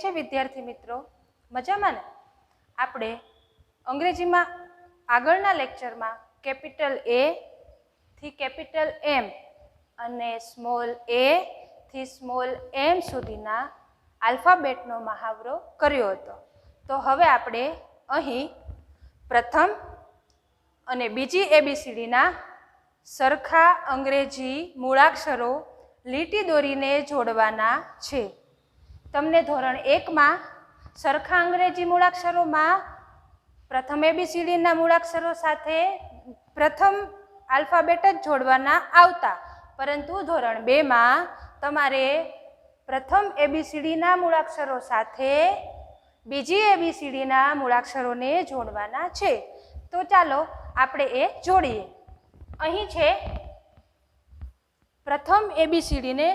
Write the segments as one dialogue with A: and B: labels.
A: છે વિદ્યાર્થી મિત્રો? મજામાં ને? આપણે અંગ્રેજીમાં આગળના લેક્ચરમાં કેપિટલ એ થી કેપિટલ એમ અને સ્મોલ એ થી સ્મોલ એમ સુધીના આલ્ફાબેટનો મહાવરો કર્યો હતો. તો હવે આપણે અહીં પ્રથમ અને બીજી એબીસીડીના સરખા અંગ્રેજી મૂળાક્ષરો લીટી દોરીને જોડવાના છે. તમને ધોરણ 1માં સરખા અંગ્રેજી મૂળાક્ષરોમાં પ્રથમ એબીસીડીના મૂળાક્ષરો સાથે પ્રથમ આલ્ફાબેટ જ જોડવાના આવતા, પરંતુ ધોરણ 2માં તમારે પ્રથમ એબીસીડીના મૂળાક્ષરો સાથે બીજી એબીસીડીના મૂળાક્ષરોને જોડવાના છે. તો ચાલો આપણે એ જોડીએ. અહીં છે પ્રથમ એબીસીડીને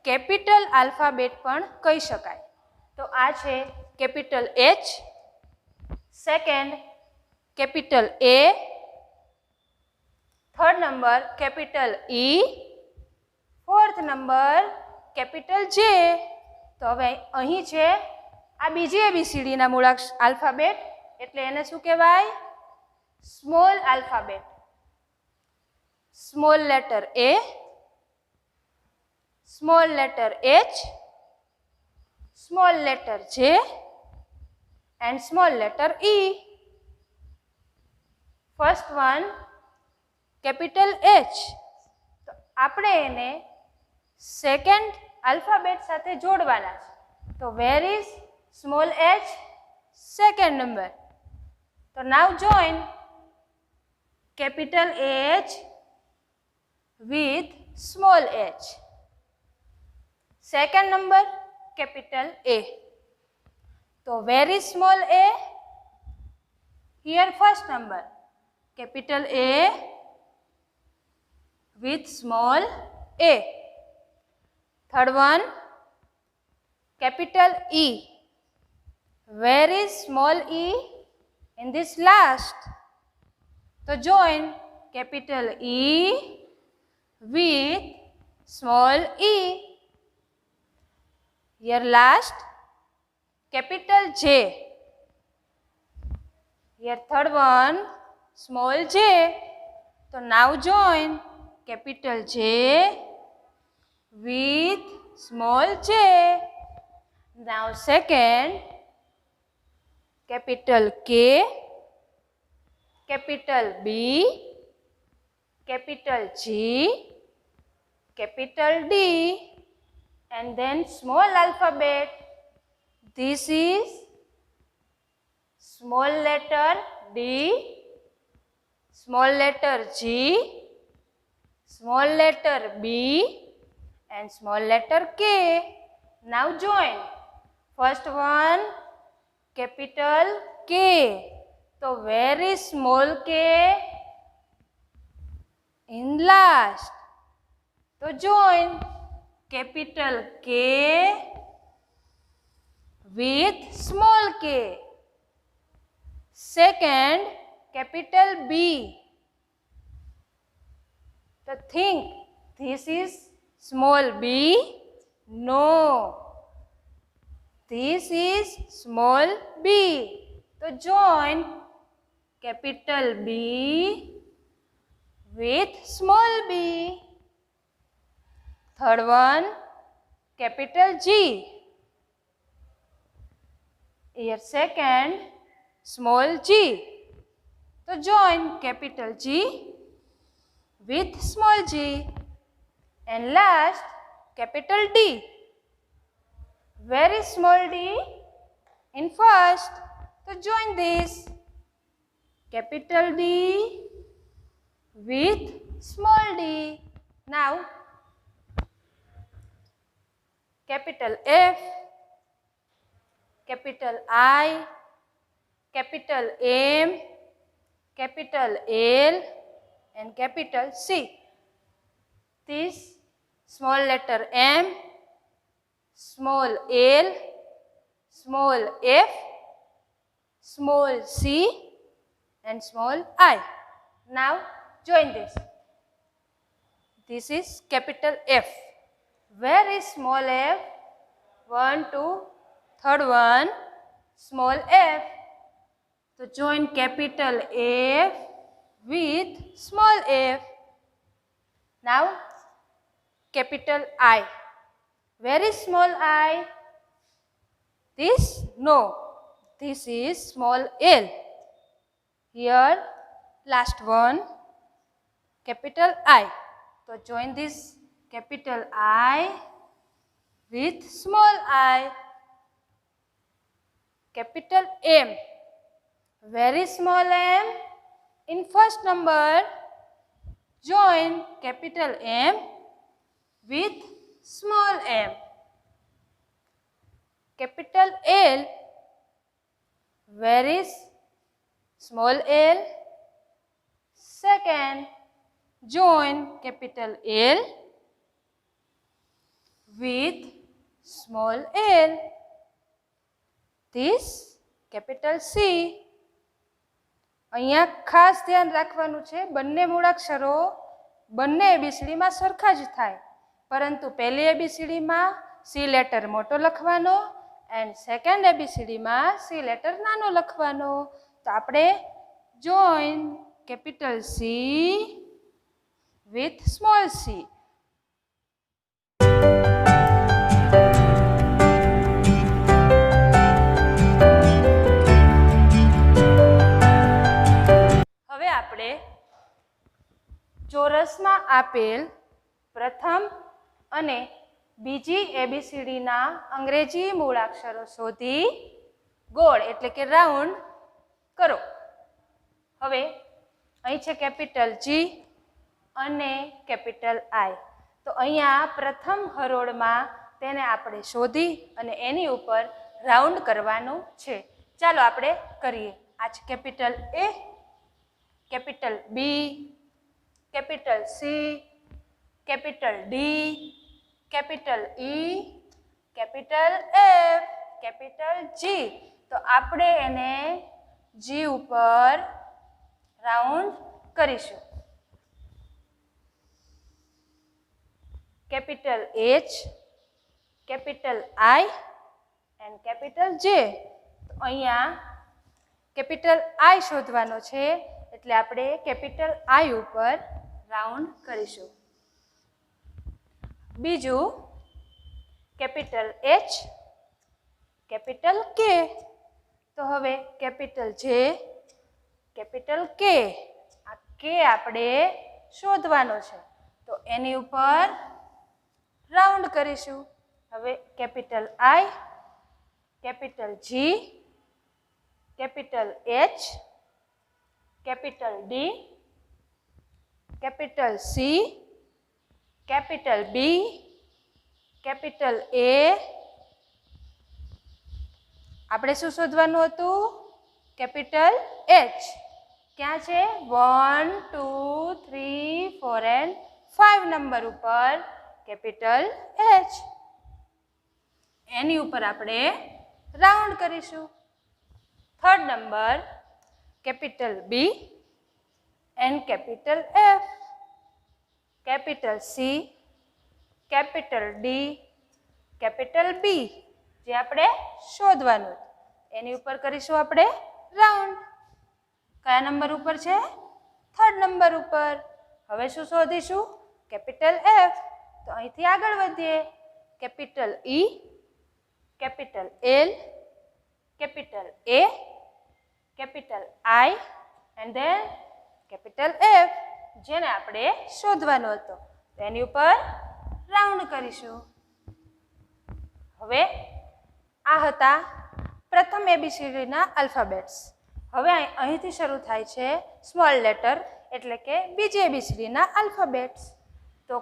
A: કેપિટલ આલ્ફાબેટ પણ કહી શકાય. તો આ છે કેપિટલ એચ, સેકન્ડ કેપિટલ એ, થર્ડ નંબર કેપિટલ ઈ, ફોર્થ નંબર કેપિટલ જે. તો હવે અહીં છે આ બીજી એબીસીડીના મૂળાક્ષર આલ્ફાબેટ, એટલે એને શું કહેવાય? Small alphabet. Small letter A, small letter H, small letter J and small letter E. First one capital H. તો આપણે એને સેકન્ડ આલ્ફાબેટ સાથે જોડવાના છે. તો where is small h? Second number. તો now join capital H with small h. Second number capital A. So where is small a? Here first number capital A with small a. Third one capital E. Where is small e? In this last. So join capital E with small e. Here last capital J. Here third one small j. So now join capital J with small j. Now second capital K, capital B, capital G, capital D, and then small alphabet. This is small letter D, small letter G, small letter B and small letter K. Now join. First one capital K. So where is small k? In last. So join capital K with small k. Second capital B. So think this is small b? No. This is small b. So join capital B with small b. Third one capital G. Here second small g. So join capital G with small g. And last capital D. Where is small d? In first. So join this capital D with small d. Now capital F, capital I, capital M, capital L and capital C. This small letter M, small l, small f, small c and small I. Now join this. This is capital F. Where is small f? 1, 2, Third one, small f. So join capital F with small f. Now capital I. Where is small I? This? No. This is small l. Here, last one, capital I. So join this capital I with small I. Capital M. Where is small m? In first number, join capital M with small m. Capital L. Where is small l? Second, join capital L with small l. This capital C. અહીંયા ખાસ ધ્યાન રાખવાનું છે, બંને મૂળાક્ષરો બંને એબીસીડીમાં સરખા જ થાય, પરંતુ પહેલી એબીસીડીમાં સી લેટર મોટો લખવાનો એન્ડ સેકન્ડ એબીસીડીમાં સી લેટર નાનો લખવાનો. તો આપણે join capital C with small C. હવે આપણે ચોરસમાં આપેલ પ્રથમ અને બીજી એબીસીડીના અંગ્રેજી મૂળાક્ષરો શોધી ગોળ એટલે કે રાઉન્ડ કરો. હવે અહીં છે કેપિટલ જી અને કેપિટલ આઈ. તો અહીંયા પ્રથમ હરોળમાં તેને આપણે શોધી અને એની ઉપર રાઉન્ડ કરવાનું છે. ચાલો આપણે કરીએ. આ છે capital A, capital B, capital C, capital D, capital E, capital F, capital G. તો આપણે એને જી ઉપર રાઉન્ડ કરીશું. Capital H, capital I and capital J. તો અહીંયા કેપિટલ આઈ શોધવાનો છે એટલે આપણે કેપિટલ આઈ ઉપર રાઉન્ડ કરીશું. બીજું કેપિટલ એચ, કેપિટલ કે. તો હવે કેપિટલ જે, કેપિટલ કે. આ કે આપણે શોધવાનો છે તો એની ઉપર રાઉન્ડ કરીશું. હવે capital I, capital G, capital H, capital D, capital C, capital B, capital A. આપણે શું શોધવાનું હતું? Capital H. ક્યાં છે? 1, 2, 3, 4 એન્ડ 5 નંબર ઉપર કેપિટલ એચ. એની ઉપર આપણે રાઉન્ડ કરીશું. Third number capital B and capital F, capital C, capital D, capital B જે આપણે શોધવાનું એની ઉપર કરીશું આપણે રાઉન્ડ. કયા નંબર ઉપર છે? થર્ડ નંબર ઉપર. હવે શું શોધીશું? Capital F. તો અહીંથી આગળ વધીએ. Capital E, capital L, capital A, capital I and then capital F જેને આપણે શોધવાનો હતો એની ઉપર રાઉન્ડ કરીશું. હવે આ હતા પ્રથમ એબીસીડીના આલ્ફાબેટ્સ. હવે અહીંથી શરૂ થાય છે સ્મોલ લેટર એટલે કે બીજી એબીસીડીના આલ્ફાબેટ્સ. તો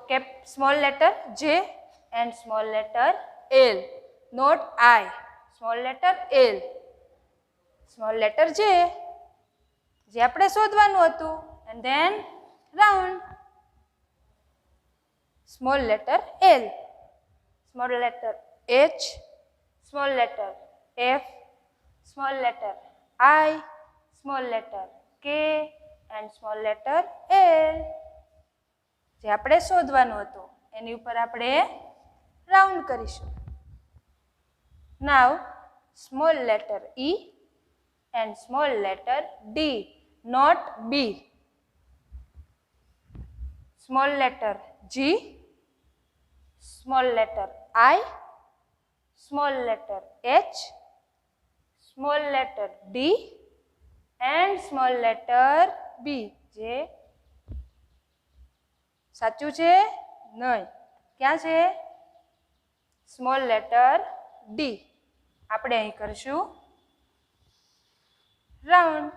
A: small letter J and small letter L, not I. Small letter L, small letter J આપણે શોધવાનું હતું and then round. Small letter L, small letter H, small letter F, small letter I, small letter K and small letter L જે આપણે શોધવાનું હતું એની ઉપર આપણે round કરીશું. નાવ small letter E and small letter D, not B. Small letter G, small letter I, small letter H, small letter D and small letter B. જે સાચું છે? નહીં. ક્યાં છે? Small letter D. આપણે અહીં કરશું round.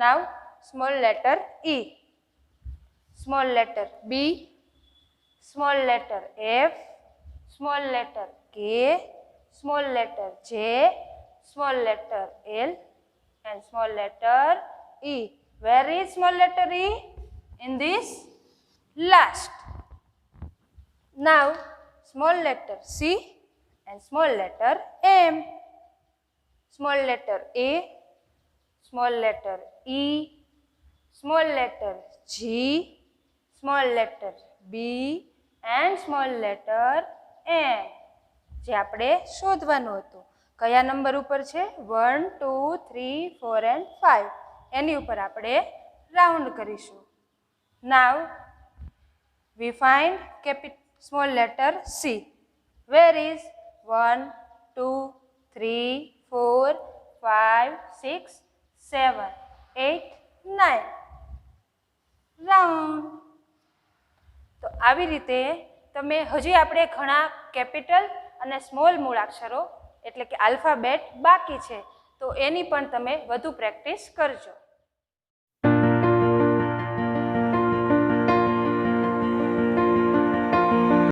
A: Now small letter E, small letter B, small letter F, small letter K, small letter J, small letter L and small letter E. Where is small letter E? In this last. Now small letter C and small letter M. Small letter A, small letter E, small letter G, small letter B and small letter M. જે આપણે શોધવાનું હતું. કયા number ઉપર છે? 1, 2, 3, 4 and 5. એની ઉપર આપણે round કરીશું. Now we find small letter C. Where is 1, 2, 3, 4, 5, 6, 7, 8, 9. Round. તો આવી રીતે તમે હજી આપણે ઘણા કેપિટલ અને સ્મોલ મૂળાક્ષરો એટલે કે આલ્ફાબેટ બાકી છે, તો એની પણ તમે વધુ પ્રેક્ટિસ કરજો.